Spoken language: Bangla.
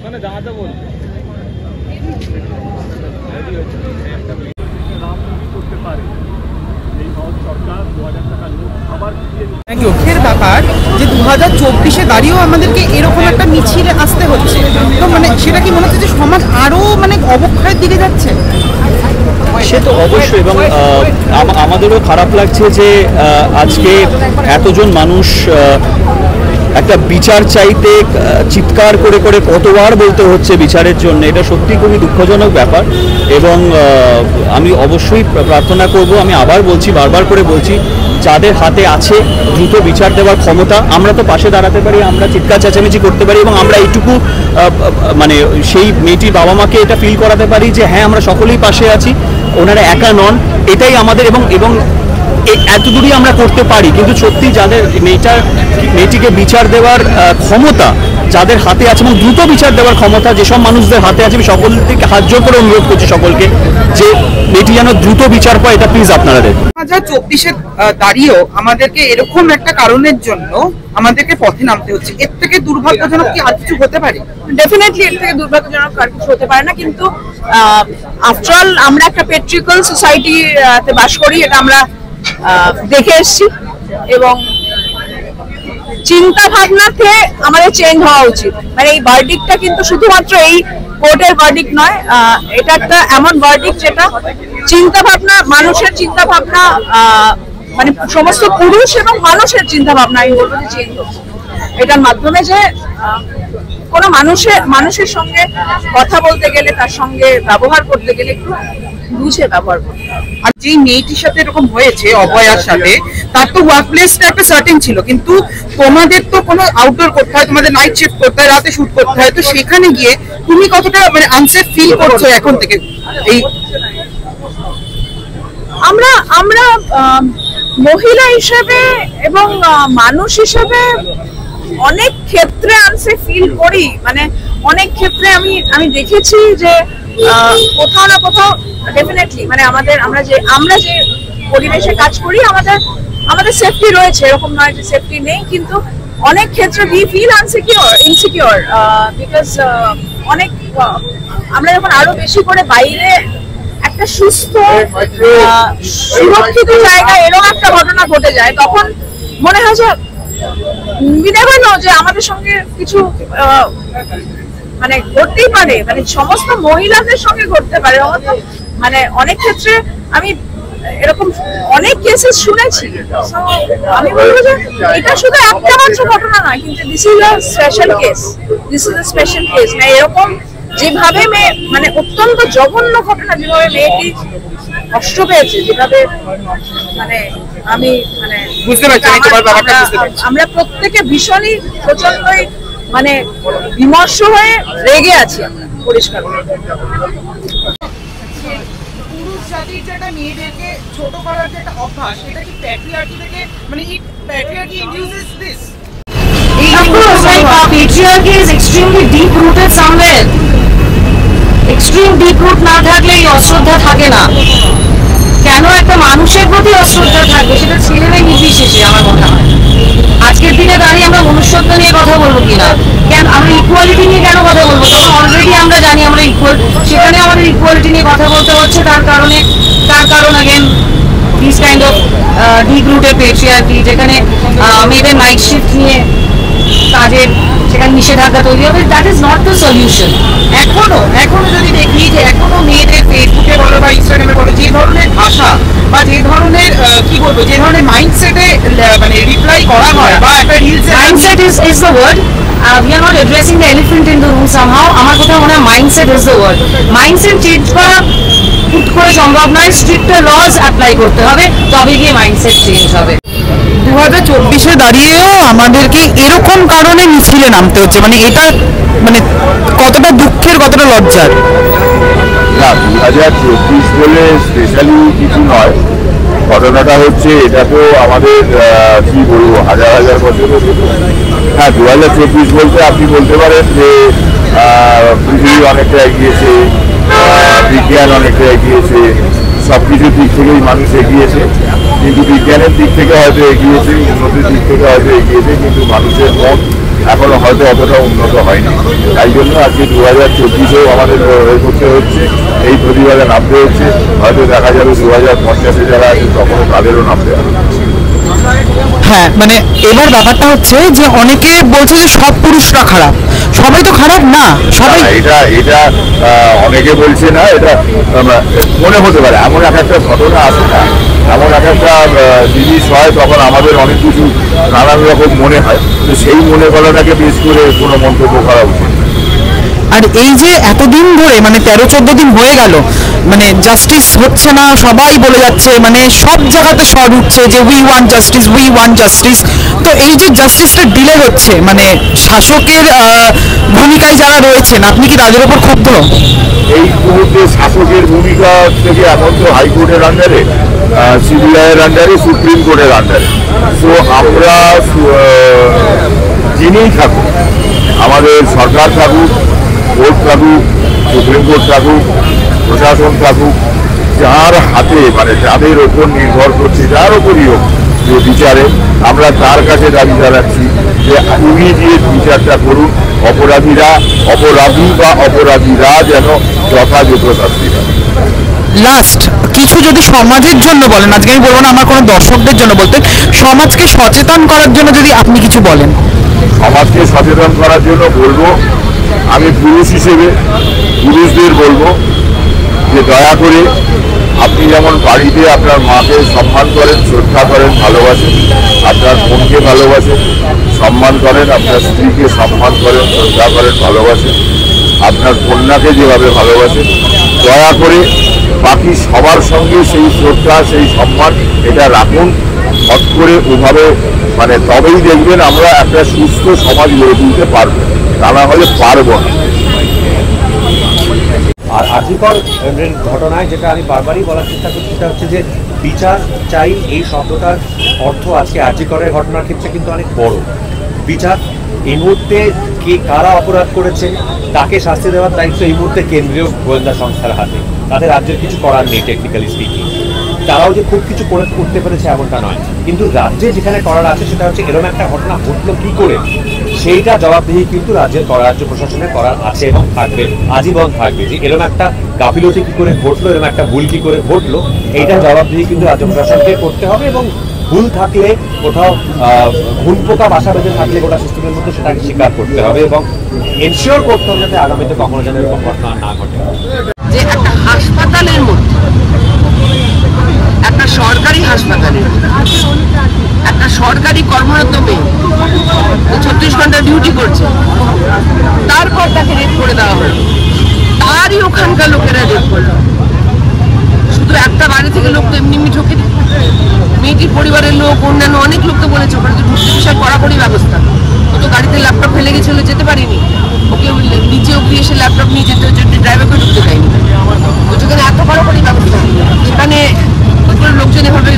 মানে দাদা বলছে করতে পারে এই সরকার 2000 টাকা লোক আবার দুঃখের ব্যাপার যে 2024-এ দাঁড়িয়েও আমাদেরকে এরকম একটা মিছিল আসতে হচ্ছে। তো মানে সেটা কি মনে হচ্ছে যে সমাজ আরো মানে অবক্ষয়ের দিকে যাচ্ছে? সে তো অবশ্যই, এবং আমাদেরও খারাপ লাগছে যে আজকে এতজন মানুষ একটা বিচার চাইতে চিৎকার করে করে কতবার বলতে হচ্ছে বিচারের জন্য। এটা সত্যি খুবই দুঃখজনক ব্যাপার, এবং আমি অবশ্যই প্রার্থনা করব, আমি আবার বলছি, বারবার করে বলছি, যাদের হাতে আছে দ্রুত বিচার দেওয়ার ক্ষমতা, আমরা তো পাশে দাঁড়াতে পারি, আমরা চিৎকার চেঁচামেচি করতে পারি, এবং আমরা এইটুকু মানে সেই মেয়েটির বাবা মাকে এটা ফিল করাতে পারি যে হ্যাঁ আমরা সকলেই পাশে আছি, ওনারা একা নন, এটাই আমাদের, এবং এতদূরই আমরা করতে পারি। কিন্তু সত্যি যাদের মেয়েটিকে বিচার দেওয়ার ক্ষমতা যাদের হাতে আছে, এবং দ্রুত বিচার দেওয়ার ক্ষমতা যেসব মানুষদের হাতে আছে, আমি সকল থেকে হাত জোর করে অনুরোধ করছি সকলকে যে মেয়েটি যেন দ্রুত বিচার পায়, এটা প্লিজ আপনারা দেখুন। 2024-এ দাঁড়িয়েও আমাদেরকে এরকম একটা কারণের জন্য আমাদেরকে পথে নামতে হচ্ছে। এর থেকে দুর্ভাগ্যজনক কি আর কিছু হতে পারে? ডেফিনেটলি এর থেকে দুর্ভাগ্যজনক আর কিছু হতে পারে না, কিন্তু আফটার অল আমরা একটা পেট্রিক্যাল সোসাইটিতে বাস করি, এটা আমরা দেখে এসেছি, এবং চিন্তা ভাবনাতে আমাদের চেঞ্জ হওয়া উচিত। মানে এই ভার্ডিক্টটা কিন্তু শুধুমাত্র এই কোর্টের ভার্ডিক্ট নয়, এটা একটা এমন ভার্ডিক্ট যেটা চিন্তা ভাবনা, মানুষের চিন্তা ভাবনা, মানে সমস্ত পুরুষ এবং মানুষের চিন্তা ভাবনা আমি বলবো যে চেঞ্জ হচ্ছে এটার মাধ্যমে। যে কোনো মানুষের সঙ্গে কথা বলতে গেলে, তার সঙ্গে ব্যবহার করতে গেলে একটু বুঝে ব্যবহার করতে হবে। আর যে মেয়েটির সাথে এরকম হয়েছে, অভয়ার সাথে, তার তো ওয়ার্ক প্লেসটা একটা সার্টেন ছিল, কিন্তু তোমাদের তো কোনো আউটডোর করতে হয়, তোমাদের নাইট শিফট করতে হয়, রাতে শুট করতে হয়, তো সেখানে গিয়ে তুমি কতটা মানে আনসেফ ফিল করছো এখন থেকে? এই আমরা মহিলা হিসেবে এবং মানুষ হিসেবে অনেক ক্ষেত্রে আনসেফ ফিল করি। মানে অনেক ক্ষেত্রে আমি দেখেছি যে কোথাও না কোথাও ডেফিনেটলি মানে আমরা যে পরিবেশে কাজ করি, আমাদের সেফটি রয়েছে, এরকম নয় যে সেফটি নেই, কিন্তু অনেক ক্ষেত্রে উই ফিল ইনসিকিউর বিকজ অনেক আমরা যখন আরো বেশি করে বাইরে একটা সুস্থ সুরক্ষিত জায়গায় এরকম একটা ঘটনা ঘটে যায়, তখন মনে হয় যে যে আমাদের সঙ্গে কিছু মানে ঘটতেই পারে, মানে সমস্ত মহিলাদের সঙ্গে ঘটতে পারে। মানে অনেক ক্ষেত্রে আমি এরকম অনেক কেসেস শুনেছি। আমি বলবো যে এটা শুধু একটা মাত্র ঘটনা নয়, কিন্তু this is a special case. মানে এরকম যেভাবে মানে অত্যন্ত জঘন্য ঘটনা, যেভাবে মেয়েটি কষ্ট পেয়েছে, যেভাবে মানে আমি মানে বুঝতে পারছি, আমরা প্রত্যেকে ভীষণই প্রচন্ডই মানে বিমর্ষ হয়ে রেগে আছি আমরা পরিষ্কার। পুরুষ জাতির যেটা মেয়েদেরকে ছোট করার যে একটা অভ্যাস, এটা কি প্যাট্রিয়ার্কি থেকে মানে এই patriarchy ইনডিউসেস this? Of course, like patriarchy is extremely deep rooted somewhere. Extreme deep root না থাকলে এই অশ্রদ্ধা থাকে না। কেন একটা মানুষের প্রতি অশ্রদ্ধা থাকবে, সেটা ছেলেরাই নির্বিশেষে আমার মনে হয়। আজকের দিনে দাঁড়িয়ে আমরা মনুষ্যত্ব নিয়ে কথা বলবো কিনা, কেন আমরা ইকুয়ালিটি নিয়ে কেন কথা বলবো, তখন অলরেডি আমরা জানি আমরা ইকুয়াল, সেখানে আমাদের ইকুয়ালিটি নিয়ে কথা বলতে হচ্ছে। তার কারণ again this kind of deep rooted patriarchy, যেখানে মেয়েদের নাইট শিফট নিয়ে কাজের সেখানে নিষেধাজ্ঞা তৈরি হবে, that is not the solution. এখনো যদি দেখি যে এখনো মেয়েদের ফেসবুকে বলো বা ইনস্টাগ্রামে বলো, যে ধরনের ভাষা বা যে ধরনের কি বলবো, যে ধরনের মাইন্ডসেটে মানে রিপ্লাই করা হয় বা একটা reels, mindset is the word. We are not addressing the elephant in the room somehow. আমার কথা মনে হয় mindset is the word. Mindset change করা হুট করে সম্ভব নয়, স্ট্রিক্টার লজ অ্যাপ্লাই করতে হবে, তবে গিয়ে মাইন্ডসেট চেঞ্জ হবে। 2024-এ দাঁড়িয়েও আমাদেরকে এরকম কারণে মিছিলে নামতে হচ্ছে, মানে এটা মানে কতটা দুঃখের, কতটা লজ্জার। না, 2024 বলে স্পেশালি কিছু নয়, ঘটনাটা হচ্ছে এটা তো আমাদের কি বলবো হাজার হাজার বছরের। হ্যাঁ, 2024 বলতে আপনি বলতে পারেন যে পৃথিবী অনেকটা এগিয়েছে, বিজ্ঞান অনেকটা এগিয়েছে, সব কিছুর দিক থেকেই মানুষ এগিয়েছে, কিন্তু বিজ্ঞানের দিক থেকে হয়তো এগিয়েছে, উন্নতির দিক থেকে হয়তো এগিয়েছে, কিন্তু মানুষের মন এখনো হয়তো অতটা উন্নত হয়নি। তাই জন্য আজকে 2024-এও আমাদের করতে হচ্ছে, এই প্রতিবাদে নামতে হচ্ছে। হয়তো দেখা যাবে 2050-এ যারা আছে তখনও তাদেরও নামতে হবে। হ্যাঁ, মানে এবার ব্যাপারটা হচ্ছে যে অনেকে বলছে যে সব পুরুষরা খারাপ, সবাই তো খারাপ না, সবাই এটা অনেকে বলছে না, এটা মনে হতে পারে। এমন একটা ঘটনা আছে না, এমন একটা জিনিস হয়, তখন আমাদের অনেক কিছু নানান রকম মনে হয়। তো সেই মনে করাটাকে বেশ করে কোনো মন্তব্য করা উচিত। আর এই যে এতদিন ধরে মানে 13-14 দিন হয়ে গেল, মানে জাস্টিস হচ্ছে না, সবাই বলে যাচ্ছে, মানে সব জায়গাতে স্বর উঠছে যে we want justice, we want justice. তো এই যে জাস্টিসটা ডিলে হচ্ছে, মানে শাসকের ভূমিকায় যারা রয়েছেন, আপনি কি রাজের ওপর ক্ষুব্ধ? এই মুহূর্তে শাসকের ভূমিকা থেকে এখন তো হাইকোর্টের আন্ডারে, সিবিআইয়ের আন্ডারে, সুপ্রিম কোর্টের আন্ডারে। তো আমরা যিনিই থাকুক, আমাদের সরকার থাকুক, কোর্ট থাকুক, সুপ্রিম কোর্ট থাকুক, প্রশাসন থাকুক, যার হাতে মানে যাদের ওপর নির্ভর করছে, যার ওপরই হোক যে বিচারে, আমরা তার কাছে দাবি জানাচ্ছি যে উনি যে বিচারটা করুন, অপরাধী বা অপরাধীরা যেন যথাযথ শাস্তি পায়। লাস্ট কিছু যদি সমাজের জন্য বলেন, আজকে আমি বলবো না আমার কোনো দর্শকদের জন্য বলতে, সমাজকে সচেতন করার জন্য যদি আপনি কিছু বলেন। সমাজকে সচেতন করার জন্য বলবো, আমি পুরুষ হিসেবে পুরুষদের বলবো যে দয়া করে আপনি যেমন বাড়িতে আপনার মাকে সম্মান করেন, শ্রদ্ধা করেন, ভালোবাসেন, আপনার বোনকে ভালোবাসেন, সম্মান করেন, আপনার স্ত্রীকে সম্মান করেন, শ্রদ্ধা করেন, ভালোবাসেন, আপনার কন্যাকে যেভাবে ভালোবাসেন, দয়া করে বাকি সবার সঙ্গে সেই শ্রদ্ধা, সেই সম্মান এটা রাখুন। হট করে ওভাবে মানে তবেই দেখবেন আমরা একটা সুস্থ সমাজ গড়ে তুলতে পারবো, তা না হলে পারবো না। আর আজিকর ঘটনায় যেটা আমি বারবারই বলার চেষ্টা করছি, সেটা হচ্ছে যে বিচার চাই, এই শব্দটার অর্থ আজকে আজিকরের ঘটনার ক্ষেত্রে কিন্তু অনেক বড়। বিচার এই মুহূর্তে কে কারা অপরাধ করেছে তাকে শাস্তি দেওয়ার দায়িত্ব এই মুহূর্তে কেন্দ্রীয় গোয়েন্দা সংস্থার হাতে। তাদের রাজ্যের কিছু করার নেই টেকনিক্যালি স্পিকিং। তারাও যে খুব কিছু করতে পেরেছে এমনটা নয়, কিন্তু রাজ্যে যেখানে করার আছে সেটা হচ্ছে এরকম একটা ঘটনা ঘটলো কি করে, সেইটা জবাবদিহি কিন্তু রাজ্য প্রশাসনের করার আছে এবং থাকবে, আজীবন থাকবে। যে এরকম একটা গাফিলতি কি করে ঘটলো, এরকম একটা ভুল কি করে ঘটলো, এইটা জবাবদিহি কিন্তু রাজ্য প্রশাসনকে করতে হবে। এবং ভুল থাকলে, কোথাও ঘুণ পোকা বাসা বেঁধে থাকলে গোটা সিস্টেমের মধ্যে সেটাকে স্বীকার করতে হবে এবং এনশিওর করতে হবে যাতে আগামীতে কখনো যেন এরকম ঘটনা না ঘটে। যে একটা হাসপাতালের মধ্যে, একটা সরকারি হাসপাতালের একটা সরকারি কর্মরত মেয়ে 36 ঘন্টা ডিউটি করছে, তারপর তাকে রেপ করে দেওয়া হলো, তারই ওখানকার লোকেরা রেপ করলো। শুধু একটা বাড়ি থেকে লোক তো এমনি ঢুকে, মেয়েটির পরিবারের লোক, অন্যান্য অনেক লোক তো বলেছে ওখানে তো ঢুকতে বিশাল কড়াকড়ি ব্যবস্থা। ও তো গাড়িতে ল্যাপটপ ফেলে গেছিল, যেতে পারিনি, ওকে নিচে অব্দি এসে ল্যাপটপ নিয়ে যেতে হচ্ছে, ড্রাইভারকে ঢুকতে দেয়নি। তো সেখানে এত কড়াকড়ি ব্যবস্থা, সেখানে লোকজন এভাবে